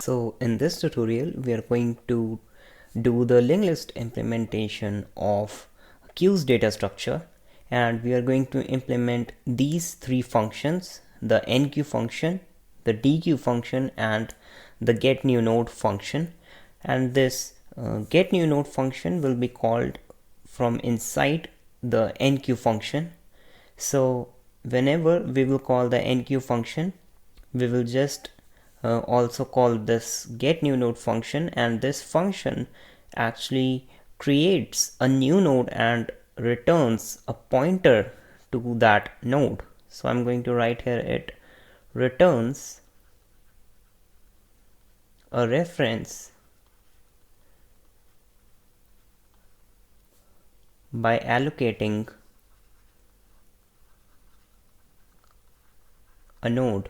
So in this tutorial, we are going to do the linked list implementation of queues data structure, and we are going to implement these three functions: the enqueue function, the dequeue function, and the Getnewnode function. And this Getnewnode function will be called from inside the enqueue function. So whenever we will call the enqueue function, we will just also call this GetNewNode function, and this function actually creates a new node and returns a pointer to that node. So I'm going to write here, it returns a reference by allocating a node.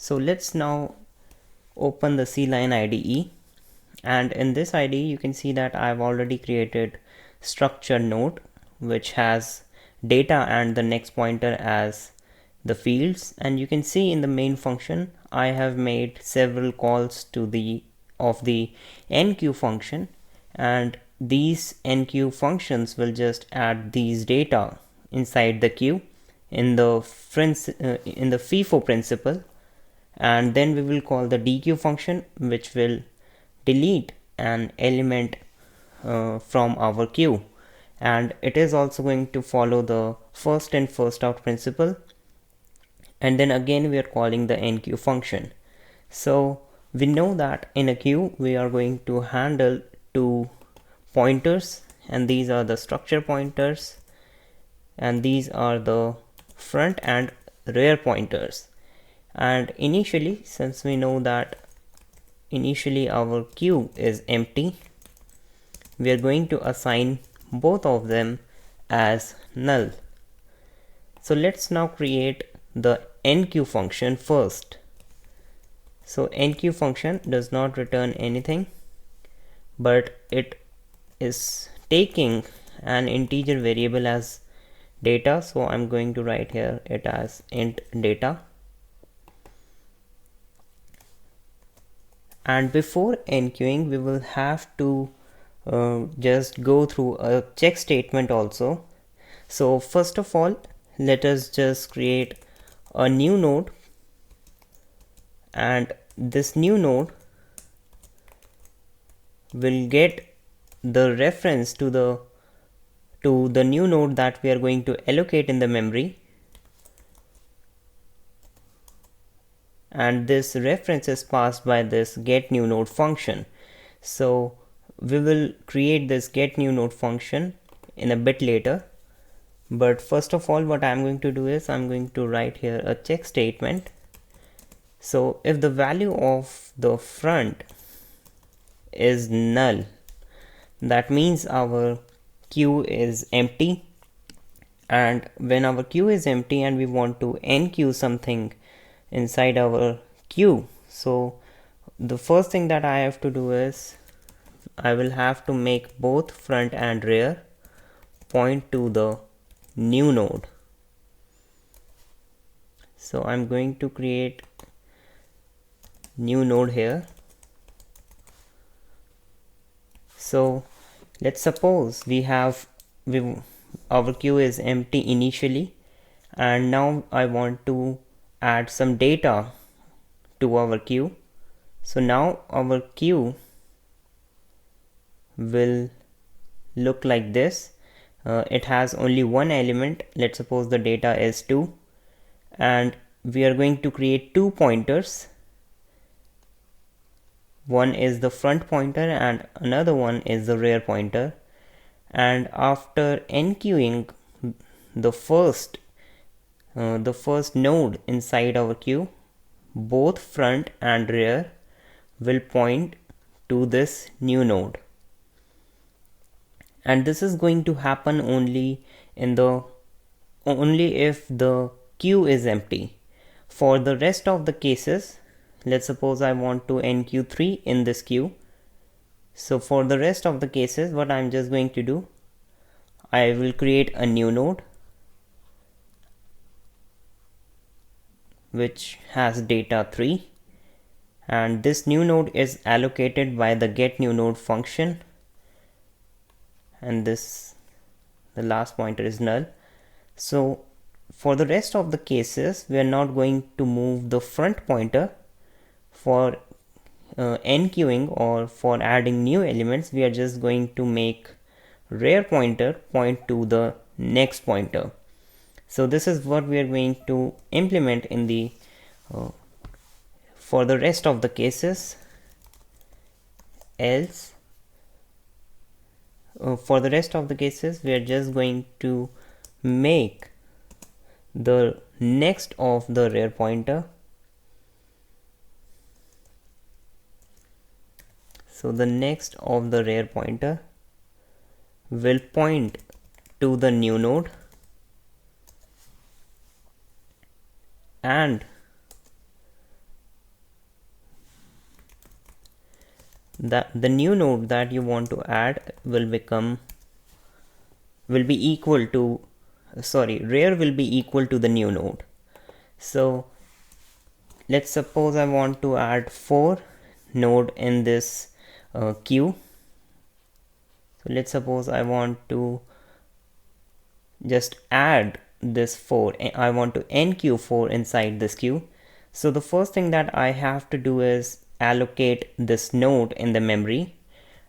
So let's now open the CLine IDE, and in this IDE you can see that I've already created structure node which has data and the next pointer as the fields, and you can see in the main function I have made several calls to the enqueue function, and these enqueue functions will just add these data inside the queue in the FIFO principle, and then we will call the dequeue function which will delete an element from our queue, and it is also going to follow the first in first out principle, and then again we are calling the enqueue function. So we know that in a queue we are going to handle two pointers, and these are the structure pointers and these are the front and rear pointers. And initially, since we know that initially our queue is empty, we are going to assign both of them as null. So let's now create the enqueue function first. So enqueue function does not return anything, but it is taking an integer variable as data. So I'm going to write here it as int data. And before enqueuing, we will have to just go through a check statement also. So first of all, let us just create a new node, and this new node will get the reference to the new node that we are going to allocate in the memory, and this reference is passed by this GetNewNode function. So we will create this GetNewNode function in a bit later, but first of all what I'm going to do is I'm going to write here a check statement. So if the value of the front is null, that means our queue is empty, and when our queue is empty and we want to enqueue something inside our queue, so the first thing that I have to do is I will have to make both front and rear point to the new node. So I'm going to create new node here. So let's suppose our queue is empty initially, and now I want to add some data to our queue. So now our queue will look like this. It has only one element. Let's suppose the data is 2, and we are going to create two pointers. One is the front pointer and another one is the rear pointer, and after enqueuing the first node inside our queue, both front and rear will point to this new node, and this is going to happen only if the queue is empty. For the rest of the cases, let's suppose I want to enqueue 3 in this queue. So for the rest of the cases, what I'm just going to do, I will create a new node which has data 3, and this new node is allocated by the GetNewNode function, and this, the last pointer, is null. So for the rest of the cases, we are not going to move the front pointer. For enqueuing or for adding new elements, we are just going to make rear pointer point to the next pointer. So this is what we are going to implement in the for the rest of the cases. Else for the rest of the cases, we are just going to make the next of the rear pointer. So the next of the rear pointer will point to the new node, and the new node that you want to add will be equal to, rear will be equal to the new node. So let's suppose I want to add 4 node in this queue. So let's suppose I want to just add this 4. I want to enqueue 4 inside this queue. So the first thing that I have to do is allocate this node in the memory,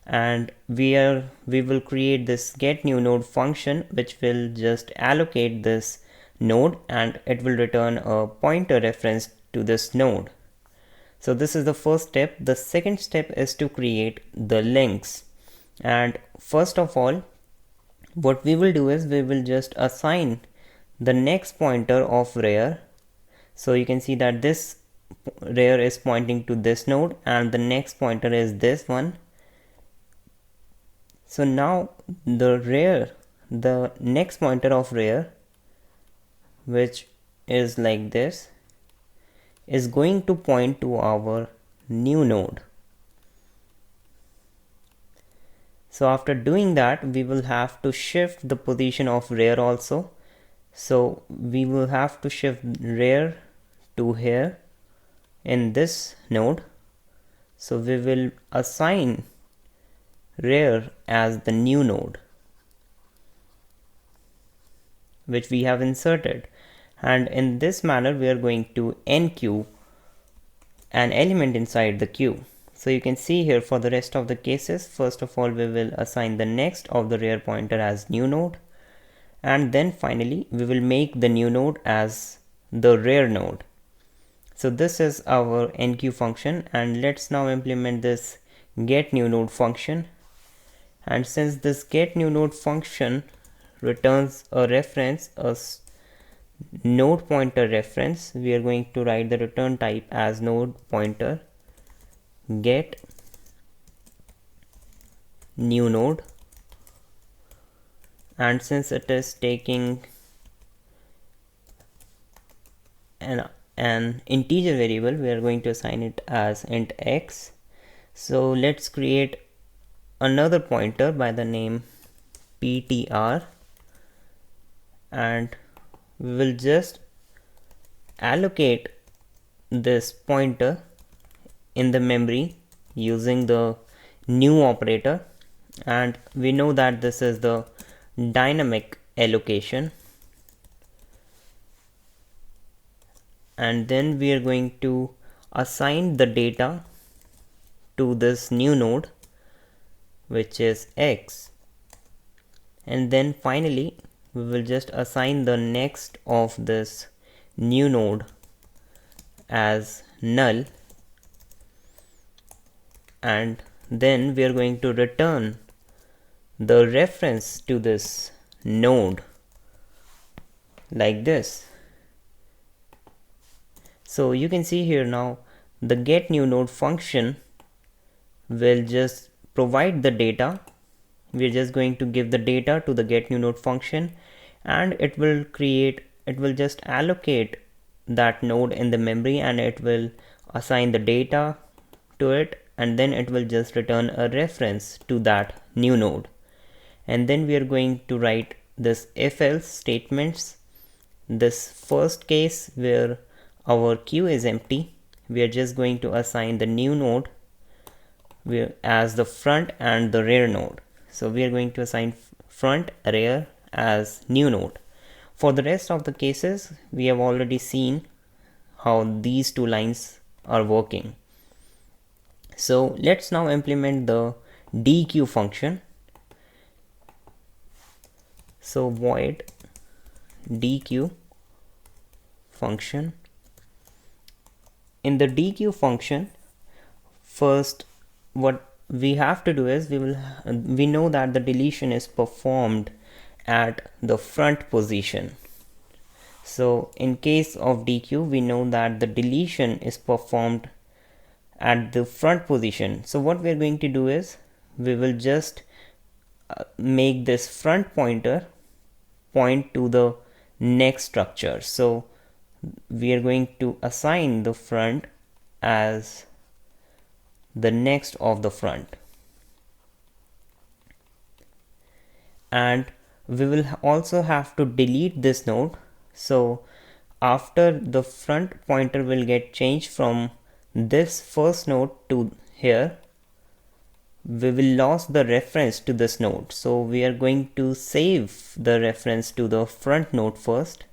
and we will create this GetNewNode function which will just allocate this node, and it will return a pointer reference to this node. So this is the first step. The second step is to create the links, and first of all, what we will do is we will just assign the next pointer of rear. So you can see that this rear is pointing to this node and the next pointer is this one. So now the next pointer of rear, which is like this, is going to point to our new node. So after doing that, we will have to shift the position of rear also. So we will have to shift rear to here in this node. So we will assign rear as the new node which we have inserted, and in this manner we are going to enqueue an element inside the queue. So you can see here for the rest of the cases, first of all we will assign the next of the rear pointer as new node, and then finally we will make the new node as the rear node. So this is our enqueue function, and let's now implement this GetNewNode function. And since this GetNewNode function returns a reference, a node pointer reference, we are going to write the return type as node pointer get new node, and since it is taking an integer variable, we are going to assign it as int x. So let's create another pointer by the name ptr, and we will just allocate this pointer in the memory using the new operator, and we know that this is the dynamic allocation. And then we are going to assign the data to this new node, which is x, and then finally we will just assign the next of this new node as null, and then we are going to return the reference to this node like this. So you can see here now the GetNewNode function will just provide the data. We're just going to give the data to the GetNewNode function, and it will just allocate that node in the memory, and it will assign the data to it, and then it will just return a reference to that new node. And then we are going to write this if else statements. This first case where our queue is empty, we are just going to assign the new node as the front and the rear node. So we are going to assign front, rear as new node. For the rest of the cases, we have already seen how these two lines are working. So let's now implement the dequeue function. So void dequeue function. In the dequeue function, first what we have to do is we know that the deletion is performed at the front position. So in case of dequeue, we know that the deletion is performed at the front position. So what we're going to do is we will just make this front pointer point to the next structure. So we are going to assign the front as the next of the front, and we will also have to delete this node. So after the front pointer will get changed from this first node to here, we will lose the reference to this node. So we are going to save the reference to the front node first,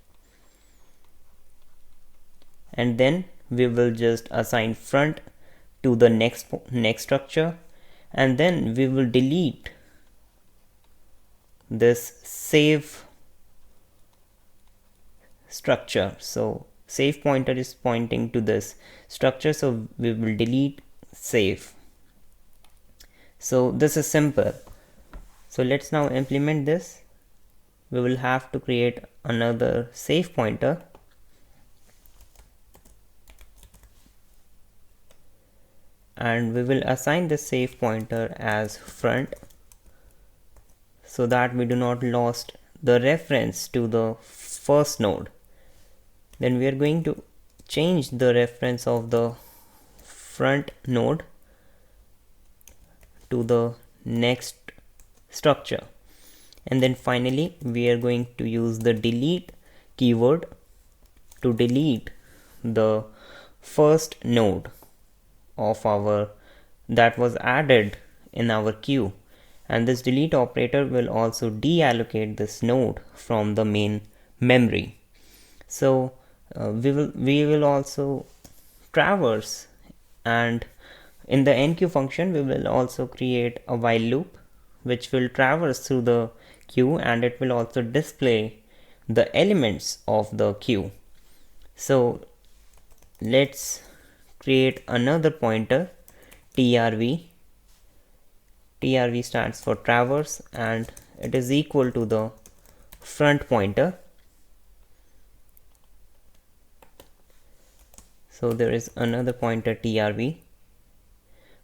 and then we will just assign front to the next structure, and then we will delete this save structure. So save pointer is pointing to this structure, so we will delete save. So this is simple. So let's now implement this. We will have to create another save pointer, and we will assign the save pointer as front so that we do not lose the reference to the first node. Then we are going to change the reference of the front node to the next structure, and then finally we are going to use the delete keyword to delete the first node of our that was added in our queue, and this delete operator will also deallocate this node from the main memory. So we will also traverse, and in the enqueue function we will also create a while loop which will traverse through the queue, and it will also display the elements of the queue. So let's create another pointer, trv. trv stands for traverse, and it is equal to the front pointer. So there is another pointer trv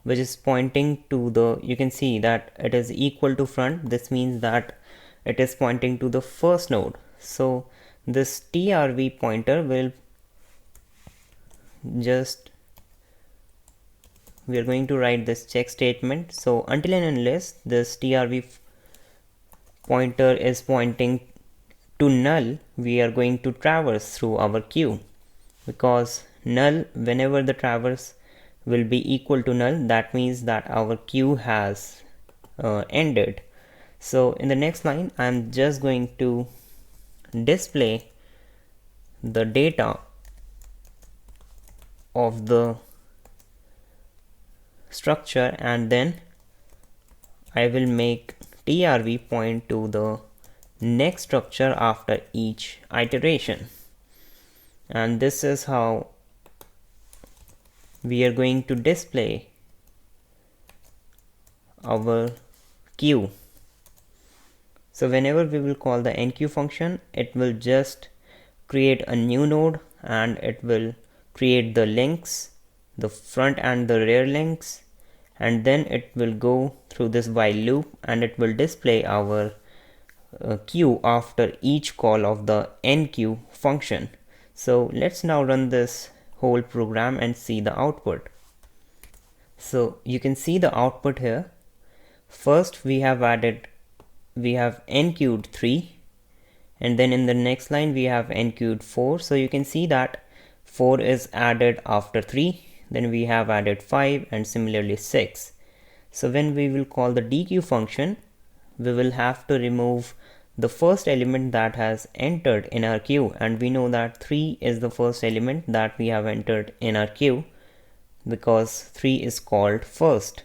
which is pointing to the, you can see that it is equal to front. This means that it is pointing to the first node. So this trv pointer will just, we are going to write this check statement. So until and unless this trv pointer is pointing to null, we are going to traverse through our queue, because null, whenever the traverse will be equal to null, that means that our queue has ended. So in the next line I'm just going to display the data of the structure, and then I will make trv point to the next structure after each iteration, and this is how we are going to display our queue. So whenever we will call the enqueue function, it will just create a new node, and it will create the links, the front and the rear links, and then it will go through this while loop, and it will display our queue after each call of the enqueue function. So let's now run this whole program and see the output. So you can see the output here. First we have enqueued 3, and then in the next line we have enqueued 4. So you can see that 4 is added after 3, then we have added 5 and similarly 6. So when we will call the dequeue function, we will have to remove the first element that has entered in our queue, and we know that 3 is the first element that we have entered in our queue because 3 is called first.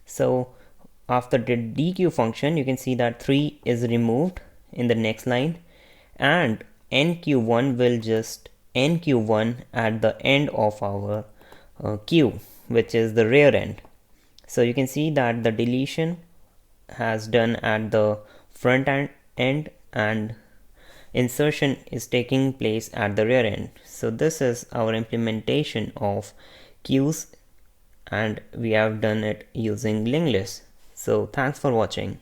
So after the dequeue function, you can see that 3 is removed in the next line, and nq1 will just nq1 at the end of our queue, which is the rear end. So you can see that the deletion has done at the front end and insertion is taking place at the rear end. So this is our implementation of queues, and we have done it using linked lists. So thanks for watching.